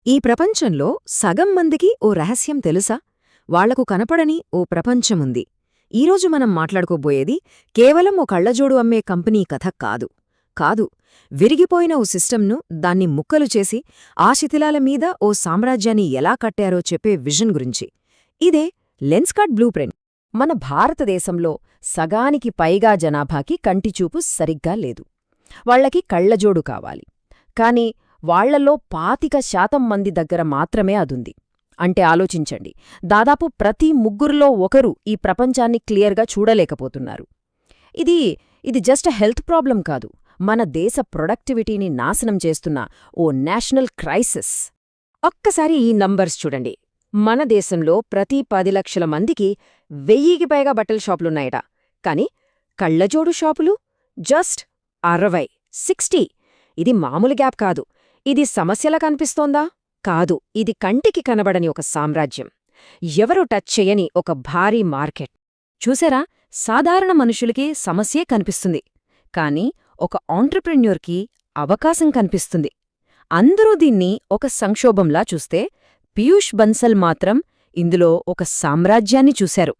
ఈ ప్రపంచంలో సగం మందికి ఓ రహస్యం తెలుసా? వాళ్లకు కనపడని ఓ ప్రపంచముంది. ఈరోజు మనం మాట్లాడుకోబోయేది కేవలం ఓ కళ్లజోడు అమ్మే కంపెనీ కథ కాదు. కాదు, విరిగిపోయిన ఓ సిస్టమ్ను దాన్ని ముక్కలు చేసి ఆ శిథిలాల మీద ఓ సామ్రాజ్యాన్ని ఎలా కట్టారో చెప్పే విజన్ గురించి. ఇదే లెన్స్కార్ట్ బ్లూ ప్రింట్. మన భారతదేశంలో సగానికి పైగా జనాభాకి కంటిచూపు సరిగ్గా లేదు. వాళ్లకి కళ్లజోడు కావాలి. కాని వాళ్లలో 25% మంది దగ్గర మాత్రమే అదుంది. అంటే ఆలోచించండి, దాదాపు ప్రతి ముగ్గురులో ఒకరు ఈ ప్రపంచాన్ని క్లియర్గా చూడలేకపోతున్నారు. ఇది జస్ట్ హెల్త్ ప్రాబ్లం కాదు, మన దేశ ప్రొడక్టివిటీని నాశనం చేస్తున్న ఓ నేషనల్ క్రైసిస్. ఒక్కసారి ఈ నంబర్స్ చూడండి. మన దేశంలో ప్రతి 10 లక్షల మందికి 1000కి పైగా బట్టల షాపులున్నాయట. కాని కళ్లజోడు షాపులు జస్ట్ 60. ఇది మామూలు గ్యాప్ కాదు. ఇది సమస్యలా కనిపిస్తోందా? కాదు, ఇది కంటికి కనబడని ఒక సామ్రాజ్యం. ఎవరూ టచ్ చెయ్యని ఒక భారీ మార్కెట్. చూసారా, సాధారణ మనుషులకి సమస్యే కనిపిస్తుంది. కాని ఒక ఆంట్రప్రెన్యూర్కి అవకాశం కనిపిస్తుంది. అందరూ దీన్ని ఒక సంక్షోభంలా చూస్తే, పీయూష్ బన్సల్ మాత్రం ఇందులో ఒక సామ్రాజ్యాన్ని చూశారు.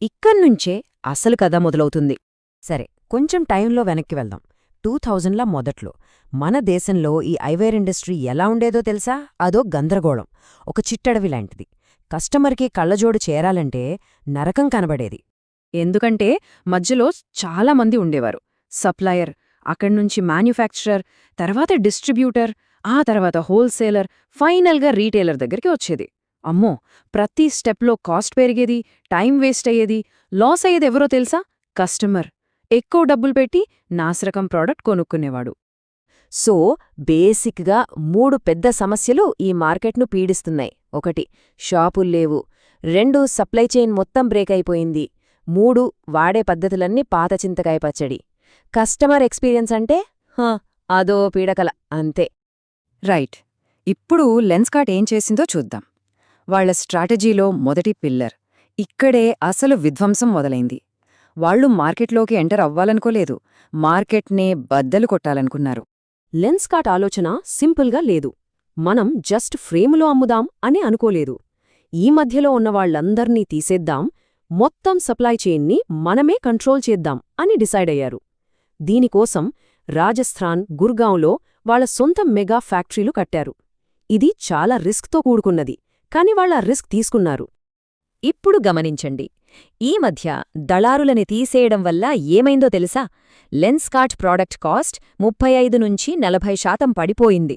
ఇక్కడ్నుంచే అసలు కథ మొదలవుతుంది. సరే, కొంచెం టైంలో వెనక్కి వెళ్దాం. 2000ల మొదట్లో మన దేశంలో ఈ ఐవేర్ ఇండస్ట్రీ ఎలా ఉండేదో తెలుసా? అదో గందరగోళం, ఒక చిట్టడవి లాంటిది. కస్టమర్కి కళ్లజోడు చేరాలంటే నరకం కనబడేది. ఎందుకంటే మధ్యలో చాలామంది ఉండేవారు. సప్లయర్, అక్కడ్నుంచి మ్యాన్యుఫ్యాక్చరర్, తర్వాత డిస్ట్రిబ్యూటర్, ఆ తర్వాత హోల్సేలర్, ఫైనల్గా రీటైలర్ దగ్గరికి వచ్చేది. అమ్మో, ప్రతి స్టెప్లో కాస్ట్ పెరిగేది, టైం వేస్ట్ అయ్యేది. లాస్ అయ్యేదెవరో తెలుసా? కస్టమర్. ఎక్కువ డబ్బులు పెట్టి నాసిరకం ప్రోడక్ట్ కొనుక్కునేవాడు. సో బేసిక్గా 3 పెద్ద సమస్యలు ఈ మార్కెట్ను పీడిస్తున్నాయి. 1, షాపుల్లేవు. 2, సప్లై చైన్ మొత్తం బ్రేక్ అయిపోయింది. 3, వాడే పద్ధతులన్నీ పాత చింతకాయ పచ్చడి. కస్టమర్ ఎక్స్పీరియన్స్ అంటే అదో పీడకల అంతే. రైట్, ఇప్పుడు లెన్స్కార్ట్ ఏం చేసిందో చూద్దాం. వాళ్ల స్ట్రాటజీలో మొదటి పిల్లర్. ఇక్కడే అసలు విధ్వంసం మొదలైంది. వాళ్లు మార్కెట్లోకి ఎంటర్ అవ్వాలనుకోలేదు, మార్కెట్నే బద్దలు కొట్టాలనుకున్నారు. లెన్స్కార్ట్ ఆలోచన సింపుల్గా లేదు. మనం జస్ట్ ఫ్రేములో అమ్ముదాం అని అనుకోలేదు. ఈ మధ్యలో ఉన్నవాళ్లందర్నీ తీసేద్దాం, మొత్తం సప్లై చైన్ని మనమే కంట్రోల్ చేద్దాం అని డిసైడ్ అయ్యారు. దీనికోసం రాజస్థాన్, గుర్గాంలో వాళ్ల సొంత మెగా ఫ్యాక్టరీలు కట్టారు. ఇది చాలా రిస్క్తో కూడుకున్నది, కాని వాళ్ళ రిస్క్ తీసుకున్నారు. ఇప్పుడు గమనించండి, ఈ మధ్య దళారులని తీసేయడం వల్ల ఏమైందో తెలుసా? లెన్స్కార్ట్ ప్రోడక్ట్ కాస్ట్ 35–40% పడిపోయింది.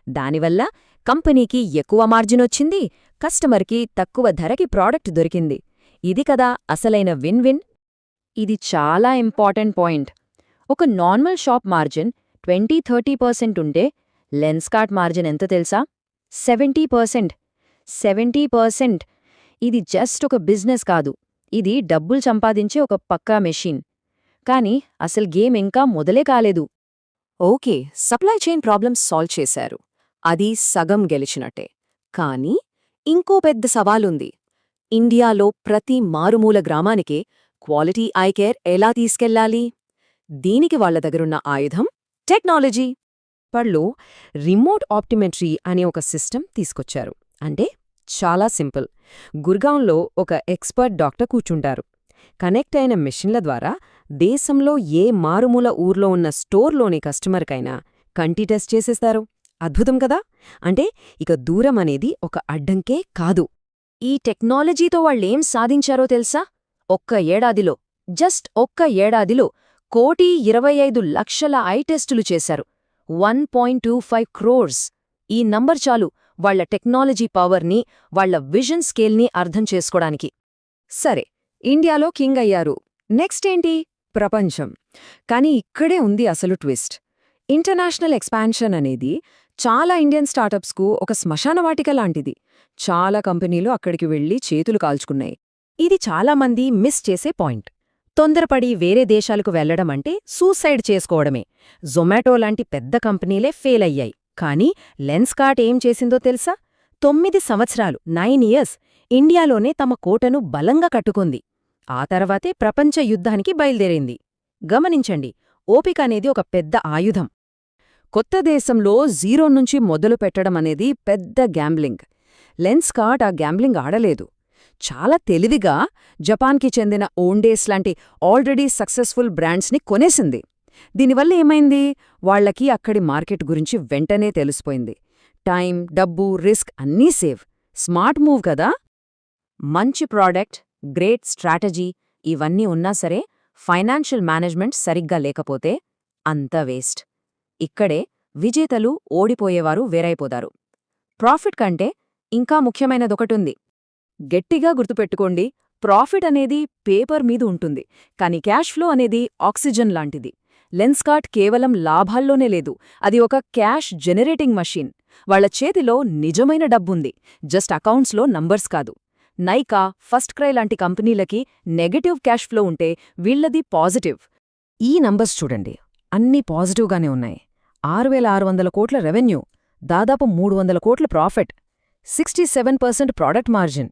దానివల్ల కంపెనీకి ఎక్కువ మార్జినొచ్చింది, కస్టమర్కి తక్కువ ధరకి ప్రోడక్ట్ దొరికింది. ఇది కదా అసలైన విన్ విన్. ఇది చాలా ఇంపార్టెంట్ పాయింట్. ఒక నార్మల్ షాప్ మార్జిన్ 20–30% ఉంటే లెన్స్కార్ట్ మార్జిన్ ఎంత తెలుసా? 70%. 70%. ఇది జస్ట్ ఒక బిజినెస్ కాదు, ఇది డబ్బులు సంపాదించే ఒక పక్కా మెషిన్. కాని అసలు గేమ్ ఇంకా మొదలే కాలేదు. Okay, supply chain problems solve చేశారు, అది సగం గెలిచినట్టే. కానీ ఇంకో పెద్ద సవాలుంది. ఇండియాలో ప్రతి మారుమూల గ్రామానికే క్వాలిటీ ఐ కేర్ ఎలా తీసుకెళ్లాలి? దీనికి వాళ్ల దగ్గరున్న ఆయుధం టెక్నాలజీ. పళ్ళు రిమోట్ ఆప్టిమెట్రీ అనే ఒక సిస్టమ్ తీసుకొచ్చారు. అంటే చాలా సింపుల్. గుర్గాంలో ఒక ఎక్స్పర్ట్ డాక్టర్ కూర్చుంటారు. కనెక్ట్ అయిన మెషిన్ల ద్వారా దేశంలో ఏ మారుమూల ఊర్లో ఉన్న స్టోర్లోని కస్టమర్కైనా కంటి టెస్ట్ చేసేస్తారు. అద్భుతం కదా? అంటే ఇక దూరం అనేది ఒక అడ్డంకే కాదు. ఈ టెక్నాలజీతో వాళ్లేం సాధించారో తెలుసా? జస్ట్ ఒక్క ఏడాదిలో 1,25,00,000 ఐ టెస్టులు చేశారు. 1.25 crores. ఈ నంబర్ చాలు వాళ్ల టెక్నాలజీ పవర్ని, వాళ్ల విజన్ స్కేల్ని అర్థం చేసుకోడానికి. సరే, ఇండియాలో కింగ్ అయ్యారు. నెక్స్ట్ ఏంటి? ప్రపంచం. కాని ఇక్కడే ఉంది అసలు ట్విస్ట్. ఇంటర్నేషనల్ ఎక్స్పాన్షన్ అనేది చాలా ఇండియన్ స్టార్టప్స్కు ఒక శ్మశానవాటిక లాంటిది. చాలా కంపెనీలు అక్కడికి వెళ్లి చేతులు కాల్చుకున్నాయి. ఇది చాలామంది మిస్ చేసే పాయింట్. తొందరపడి వేరే దేశాలకు వెళ్లడమంటే సూసైడ్ చేసుకోవడమే. జొమాటో లాంటి పెద్ద కంపెనీలే ఫెయిల్ అయ్యాయి. కానీ లెన్స్కార్ట్ ఏం చేసిందో తెలుసా? 9 సంవత్సరాలు 9 years ఇండియాలోనే తమ కోటను బలంగా కట్టుకుంది. ఆ తర్వాతే ప్రపంచ యుద్ధానికి బయల్దేరింది. గమనించండి, ఓపిక అనేది ఒక పెద్ద ఆయుధం. కొత్త దేశంలో జీరో నుంచి మొదలు పెట్టడం అనేది పెద్ద గ్యాంబ్లింగ్. లెన్స్కార్ట్ ఆ గ్యాంబ్లింగ్ ఆడలేదు. చాలా తెలివిగా జపాన్కి చెందిన ఓండేస్ లాంటి ఆల్రెడీ సక్సెస్ఫుల్ బ్రాండ్స్ని కొనేసింది. దీనివల్ల ఏమైంది? వాళ్లకి అక్కడి మార్కెట్ గురించి వెంటనే తెలిసిపోయింది. టైం, డబ్బు, రిస్క్ అన్నీ సేవ్. స్మార్ట్ మూవ్ కదా. మంచి ప్రోడక్ట్, గ్రేట్ స్ట్రాటజీ ఇవన్నీ ఉన్నా సరే ఫైనాన్షియల్ మేనేజ్మెంట్ సరిగ్గా లేకపోతే అంతా వేస్ట్. ఇక్కడే విజేతలు, ఓడిపోయేవారు వేరైపోతారు. ప్రాఫిట్ కంటే ఇంకా ముఖ్యమైనదొకటుంది. గట్టిగా గుర్తుపెట్టుకోండి, ప్రాఫిట్ అనేది పేపర్ మీద ఉంటుంది, కానీ క్యాష్ ఫ్లో అనేది ఆక్సిజన్ లాంటిది. లెన్స్కార్ట్ కేవలం లాభాల్లోనే లేదు, అది ఒక క్యాష్ జనరేటింగ్ మషీన్. వాళ్ల చేతిలో నిజమైన డబ్బుంది, జస్ట్ అకౌంట్స్లో నంబర్స్ కాదు. నైకా, ఫస్ట్ క్రై లాంటి కంపెనీలకి నెగటివ్ క్యాష్ ఫ్లో ఉంటే వీళ్లది పాజిటివ్. ఈ నంబర్స్ చూడండి, అన్నీ పాజిటివ్గానే ఉన్నాయి. 6,600 కోట్ల రెవెన్యూ, దాదాపు 300 కోట్ల ప్రాఫిట్, 67% ప్రాడక్ట్ మార్జిన్.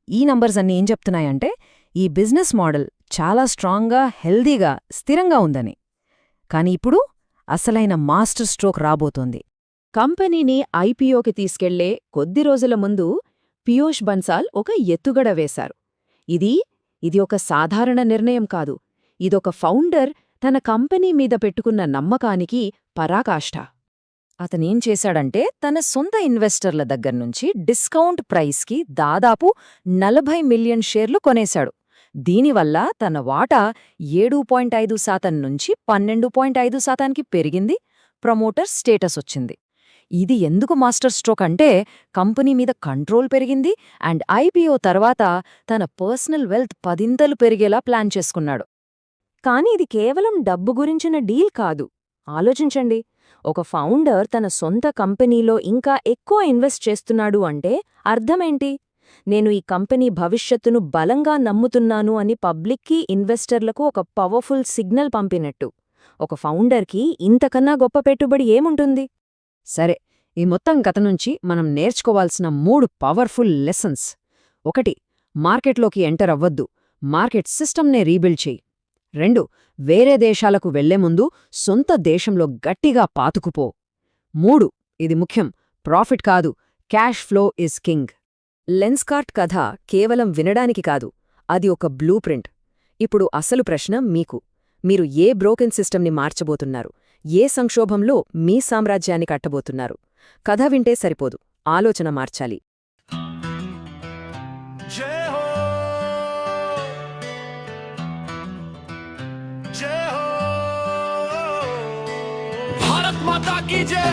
ఈ నంబర్స్ అన్నీ ఏం చెప్తున్నాయంటే ఈ బిజినెస్ మోడల్ చాలా స్ట్రాంగ్గా, హెల్దీగా, స్థిరంగా ఉందని. కాని ఇప్పుడు అసలైన మాస్టర్ స్ట్రోక్ రాబోతోంది. కంపెనీని ఐపీఓకి తీసుకెళ్లే కొద్ది రోజుల ముందు పీయూష్ బన్సాల్ ఒక ఎత్తుగడ వేశారు. ఇది ఒక సాధారణ నిర్ణయం కాదు. ఇదొక ఫౌండర్ తన కంపెనీ మీద పెట్టుకున్న నమ్మకానికి పరాకాష్ఠ. అతనేం చేశాడంటే తన సొంత ఇన్వెస్టర్ల దగ్గర్నుంచి డిస్కౌంట్ ప్రైస్కి దాదాపు 40 మిలియన్ షేర్లు కొనేశాడు. దీనివల్ల తన వాటా 7.5% నుంచి 12.5%కి పెరిగింది. ప్రమోటర్ స్టేటస్ వచ్చింది. ఇది ఎందుకు మాస్టర్ స్ట్రోక్ అంటే కంపెనీ మీద కంట్రోల్ పెరిగింది అండ్ ఐపీఓ తర్వాత తన పర్సనల్ వెల్త్ 10 పెరిగేలా ప్లాన్ చేసుకున్నాడు. కాని ఇది కేవలం డబ్బు గురించిన డీల్ కాదు. ఆలోచించండి, ఒక ఫౌండర్ తన సొంత కంపెనీలో ఇంకా ఎక్కువ ఇన్వెస్ట్ చేస్తున్నాడు అంటే అర్థమేంటి? నేను ఈ కంపెనీ భవిష్యత్తును బలంగా నమ్ముతున్నాను అని పబ్లిక్కి, ఇన్వెస్టర్లకు ఒక పవర్ఫుల్ సిగ్నల్ పంపినట్టు. ఒక ఫౌండర్కి ఇంతకన్నా గొప్ప పెట్టుబడి ఏముంటుంది? సరే, ఈ మొత్తం కథ నుంచి మనం నేర్చుకోవాల్సిన 3 పవర్ఫుల్ లెసన్స్. 1. మార్కెట్లోకి ఎంటర్ అవ్వద్దు, మార్కెట్ సిస్టమ్నే రీబిల్డ్ చెయ్యి. 2. వేరే దేశాలకు వెళ్లే ముందు సొంత దేశంలో గట్టిగా పాతుకుపో. 3. ఇది ముఖ్యం, ప్రాఫిట్ కాదు, cash flow is king. Lenskart కథ కేవలం వినడానికి కాదు, అది ఒక బ్లూ ప్రింట్. ఇప్పుడు అసలు ప్రశ్న మీకు: మీరు ఏ బ్రోకెన్ సిస్టమ్ని మార్చబోతున్నారు? ఏ సంక్షోభంలో మీ సామ్రాజ్యాన్ని కట్టబోతున్నారు? కథ వింటే సరిపోదు, ఆలోచన మార్చాలి. జై హో, జై హో, భారత్ మాతా కీ జై.